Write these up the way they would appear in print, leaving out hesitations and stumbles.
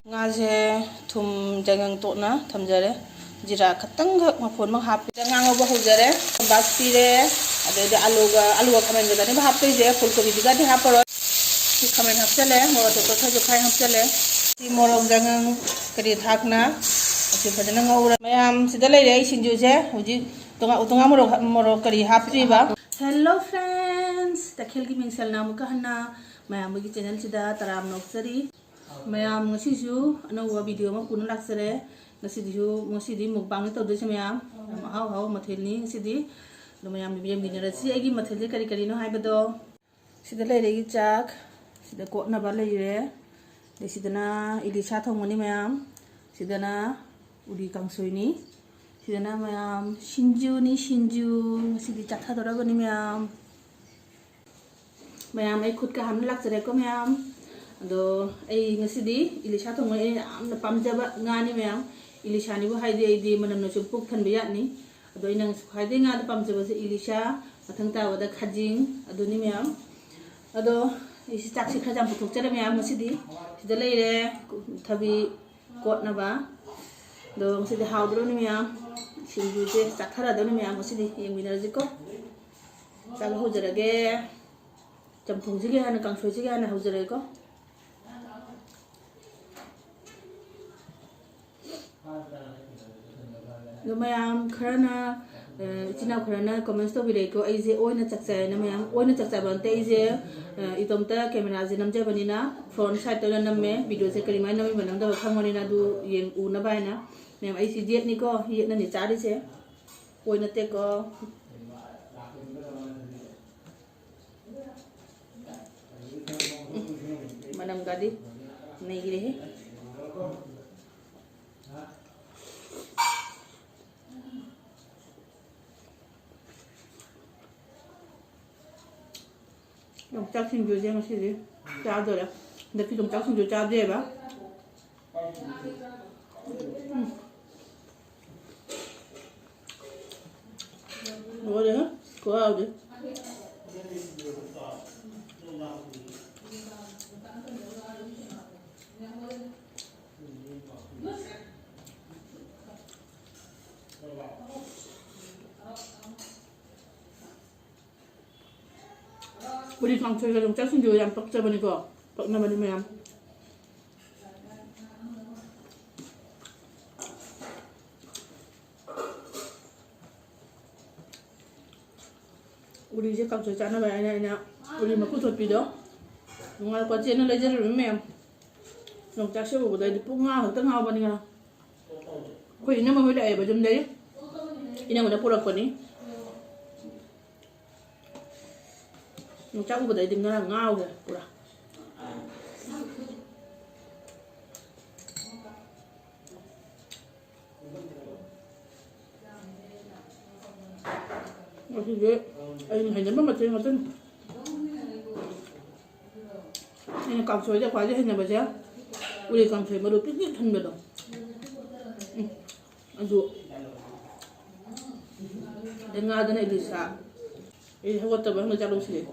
ngaze thum jangang to na thamjare jira khatang khak mafon ma hap jangang ba hojare bas pire ade alu ga khamen ga ni hap pe je phul kobi diga di hap ro khamen hap chale moro to kha jo khai hap chale si moro jangang kari thakna ase phajana ngaura mayam sida lai re sinju je hoji tunga moro kari hap tri ba hello friends takhel gi mingsel na muka hana mayam gi channel sida taram noksari mayam ngasisu anawa video ma kun laksare ngasi di mukbang to dese mayam haw mathel ni ngasi do mayam bibem gi nara si agi mathel kari no haibado sida lai re gi chak sida ko na ba lai re de sidana ilisa thongoni mayam sidana uri kangsoi ni sidana mayam sinju ngasi di chatha doragoni mayam ai khut ka ham laksare ko mayam ado ai ngasi di ilisa thongoi amna pamjaba ngani mayam ilisa ni bo haide di manam no puk than biya ni ado inang haide nga da pamjaba se ilisa mathang ta wada khajing ado ni mayam ado isi tak si khajam puthok chare mayam ngasi di sida lai re thabi kot na ba do ngasi di hawdro ni mayam sinju je chathara do ni mayam ngasi di yengmina jiko saga hojarage champhung jige hana kangsoi jige hana hojarage ko do mayam kharana china kharana comments to bire ko ai je oina chakcha na mayam oina chakcha ban te je itomta camera je namja banina front side to namme video je kari mai nami banam da khangoni na du yen u na bai na mayam ai si jet ni ko yet na ni chari se oina te ko manam gadi nei gire he đồng xin vô giang xin đi chào rồi đấy để khi đồng xin vô chào dễ ba rồi đấy có ao đấy 우리 강철이가 좀 짜증 줘야 안 뻑잡으니까 뻑나마니 mayam 우리 이제 강철 짜나 봐야 아니냐 우리 막 구토피도 뭔가 과제는 레저를 mayam 좀 짜셔보고 나 뿡아 어떤 거 하버니가 그 있는 뭐 해야 봐 좀 내리 이나 뭐다 보라 거니 cháu có thể tìm nó là ngao kìa 어떻게 anh hay nhắm mắt trên mặt chân anh cầm soi ra khoái hay nhắm mắt chứ 우리 cầm soi mà được cái thân được anh dụ để ngao cái này đi xa 이 하고 또 뭐 자동 시리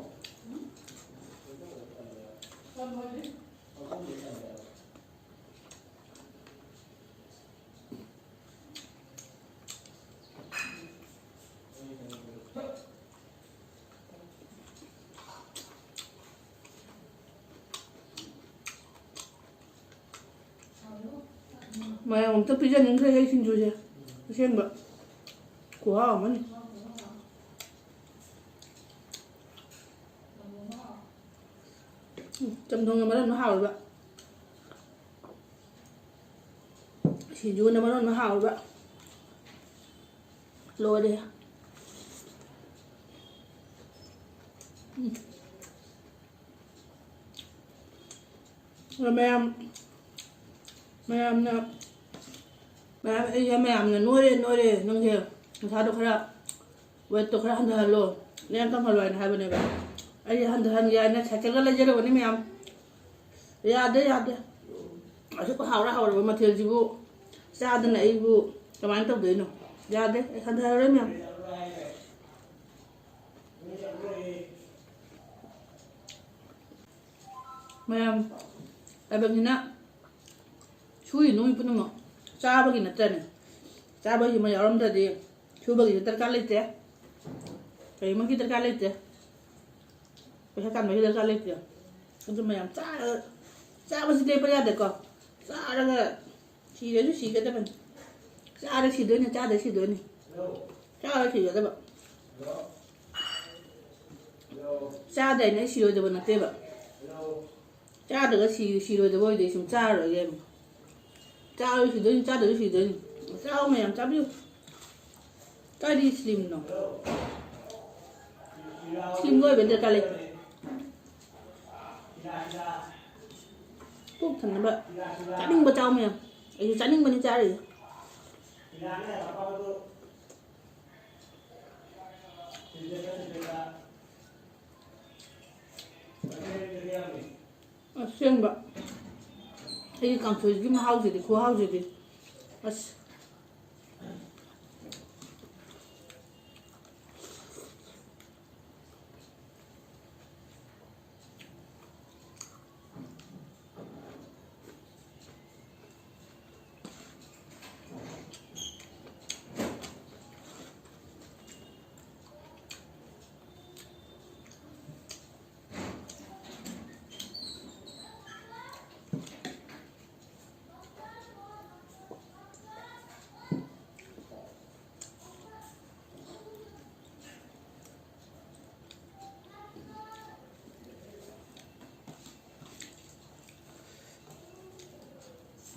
mà ông tập bây giờ những cái hay xin chú chứ xem vậy của ông ấy chấm thông mà nó hào vậy chỉ chú nó hào vậy lôi đi rồi mẹ em nè mẹ em là nuôi đi nông thiều sao được khá vậy tôi khá ăn thờ luôn nên không phải loại hai bên này vậy ai han ya na cha chaga la jero ni mem ya de asu ko hawra ma thel jibu sa de na ibu kaman to de no ya de han thar re mem mem abang na ꯁꯨꯔꯤ ꯅꯣꯏ ꯄꯨꯝꯅꯃꯛ ꯆꯥꯕꯒꯤ ꯅꯠꯇ꯭ꯔꯅꯦ ꯆꯥꯕꯒꯤ ꯑꯃ ꯌꯥꯎꯔꯝꯗ꯭ꯔꯗꯤ ꯁꯨꯕꯒꯤꯁꯨ ꯗꯔꯀꯥꯔ ꯂꯩꯇꯦ ꯀꯔꯤꯃꯛꯀꯤ ꯗꯔꯀꯥꯔ ꯂꯩꯇꯦ ꯄꯩꯁꯥ ꯇꯥꯟꯕꯒꯤ ꯗꯔꯀꯥꯔ ꯂꯩꯇꯦ ꯑꯗꯨ ꯃꯌꯥꯝ ꯆꯥꯔꯒ ꯆꯥꯕꯁꯤ ꯂꯦꯞꯄ ꯌꯥꯗꯦꯀꯣ ꯆꯥꯔꯒ 시려도 시거든. 짜를 시더니 짜도 시더니. 짜를 시거든. 짜다는 시려도 못해봐. 짜다가 시려도 보이도 있으면 짜를 해. 짜를 시더니 짜도 시더니. 짜오면 짜비요. 짜리 슬림 너. 슬림 거에 맨날 깔래. 꼭 thằng nó 짜는 거 짜오면 이거 짜는 거니 짜리 생각 이 강소지 하우지디 고 하우지디 아씨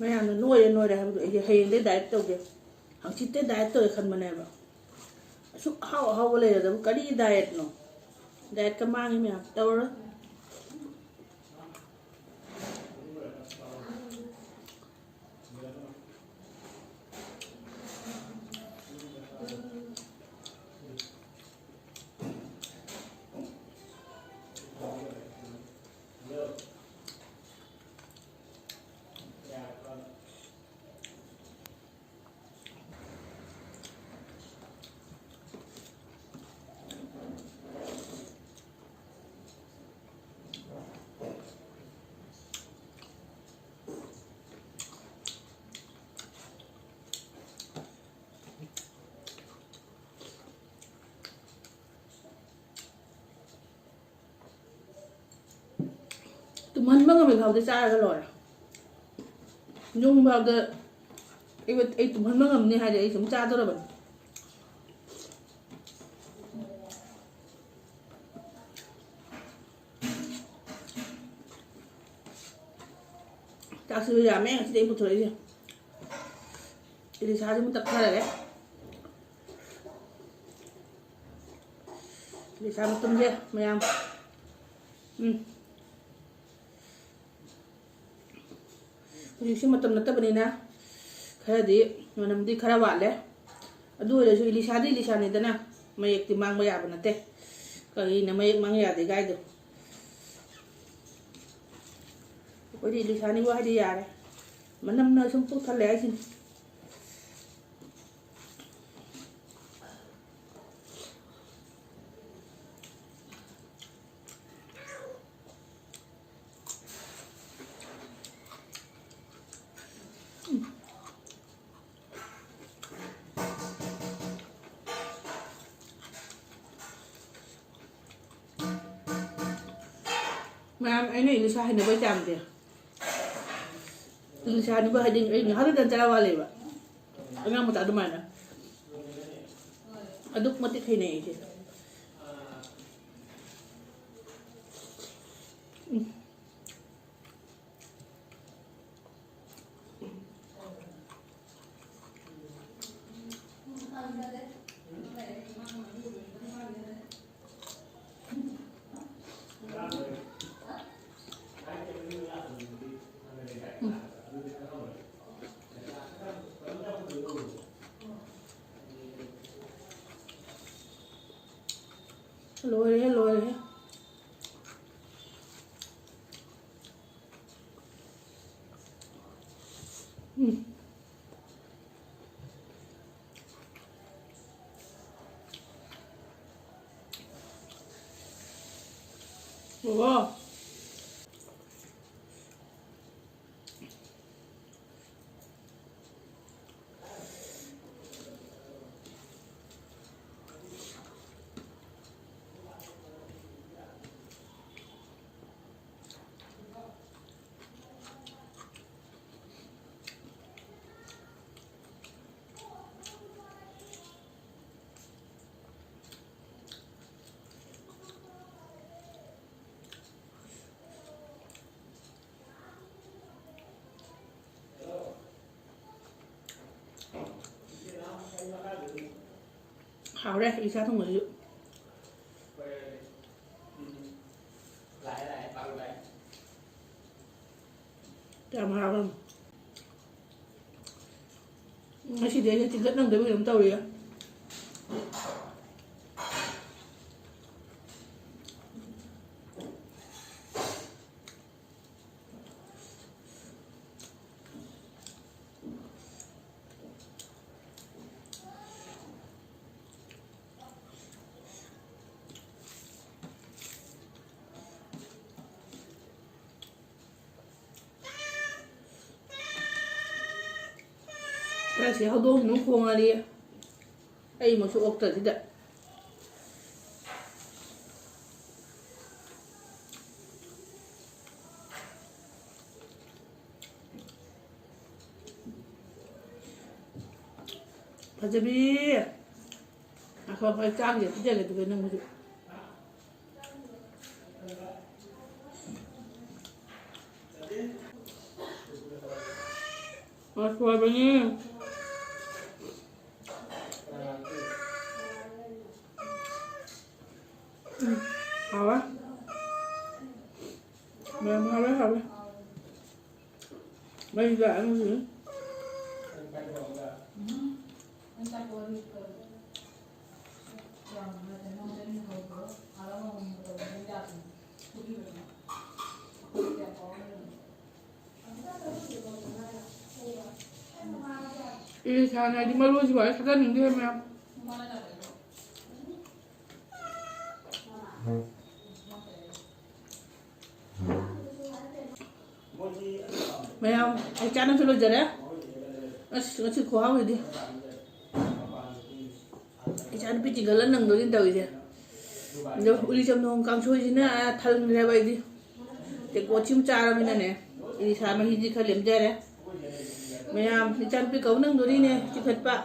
ꯃꯌꯥꯝꯅ ꯅꯣꯏꯔꯦ ꯍꯥꯏꯕꯗꯣ ꯑꯩꯁꯦ ꯍꯌꯦꯡꯗꯩ ꯗꯥꯏꯠ ꯇꯧꯒꯦ ꯍꯪꯆꯤꯠꯇꯩ ꯗꯥꯏꯠ ꯇꯧꯒꯦ ꯈꯟꯕꯅꯦꯕ ꯑꯁꯨꯛ ꯑꯍꯥꯎꯕ ꯂꯩꯔꯗꯕ ꯀꯔꯤ ꯗꯥꯏꯠꯅꯣ ꯗꯥꯏꯠꯀ ꯃꯥꯡꯉꯤ ꯃꯌꯥꯝ ꯇꯧꯔꯣꯏ ꯇꯨꯝꯍꯟꯕ ꯉꯝꯃꯤ ꯐꯥꯎꯗꯤ ꯆꯥꯔꯒ ꯂꯣꯏꯔꯦ ꯌꯨꯝ ꯐꯥꯎꯗ ꯑꯩ ꯇꯨꯝꯍꯟꯕ ꯉꯝꯅꯤ ꯍꯥꯏꯗꯤ ꯑꯩ ꯁꯨꯝ ꯆꯥꯗꯣꯔꯕꯅꯤ ꯆꯥꯛꯁꯤꯁꯨ ꯌꯥꯝꯃꯦ ꯉꯁꯤꯗꯤ ꯑꯩ ꯄꯨꯊꯣꯔꯛꯏꯁꯦ ꯏꯂꯤꯁꯥꯁꯤ ꯑꯃꯨꯛ ꯇꯛꯊꯔꯒꯦ 이리사 ꯃꯇꯝꯁꯦ ꯃꯌꯥꯝ ꯍꯧꯖꯤꯛꯁꯤ ꯃꯇꯝ ꯅꯠꯇꯕꯅꯤꯅ ꯈꯔꯗꯤ ꯃꯅꯝꯗꯤ ꯈꯔ ꯋꯥꯠꯂꯦ ꯑꯗꯨ ꯑꯣꯏꯔꯁꯨ ꯏꯂꯤꯁꯥꯗꯤ ꯏꯂꯤꯁꯥꯅꯤꯗꯅ ꯃꯌꯦꯛꯇꯤ ꯃꯥꯡꯕ ꯌꯥꯕ ꯅꯠꯇꯦ ꯀꯔꯤꯅ ꯃꯌꯦꯛ ꯃꯥꯡ ꯌꯥꯗꯦ ꯒꯥꯏꯗꯣ ꯑꯩꯈꯣꯏꯗꯤ ꯏꯂꯤꯁꯥꯅꯤꯕꯨ ꯍꯥꯏꯗꯤ ꯌꯥꯔꯦ ꯃꯅꯝꯅ ꯁꯨꯝ ꯄꯨꯛ ꯊꯜꯂꯦ ꯍꯥꯏꯁꯤꯅꯤ ꯃꯌꯥꯝ ꯑꯩꯅ ꯏꯂꯤꯁꯥ ꯍꯩꯅꯕꯩ ꯆꯥꯡꯁꯦ ꯏꯂꯤꯁꯥꯅꯤꯕꯨ ꯍꯥꯏꯗꯤ ꯑꯩ ꯉꯥꯏꯍꯥꯛꯇꯪ ꯆꯔꯥ ꯋꯥꯠꯂꯦꯕ ꯑꯉꯥꯡ ꯃꯆꯥ ꯑꯗꯨꯃꯥꯏꯅ ꯑꯗꯨꯛ ꯃꯇꯤꯛ ꯍꯩꯅꯩ ꯑꯩꯁꯦ loire loire wow hảo đấy ý sao không người dụ chào hảo không nó chỉ để thì rất năng tới làm tàu đi á Kasi ako doon nung kung ali ay masuok ta tidak. Pajabi ako ay kang ya tidak gitu kan nang Mas buat ini. Hảo á mềm hảo đấy bây giờ nó gì Ih, sana di malu sih, boy. Kata nih dia mem. Mem, ai chana chulo jara? Ngasih kuah gitu. Chana pi tinggalan nang dulu tahu dia. Jauh uli jam nong kang chui sini, thal ni lebai di. Tek watchim cara mana ne? Ini sama hiji kalim jara. Mem, chana pi kau nang dulu ni, cepat pak.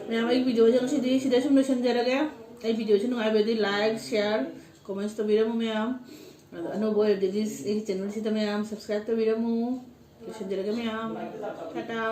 Mem, एक video जंग सीधी सीधे सुन लो जरा क्या? एक video से नुआई Bedi like share comments तो video में हम अनुभव है दिस एक चैनल से तो मैं हम सब्सक्राइब तो वीडियो में किसी जगह में हम टाटा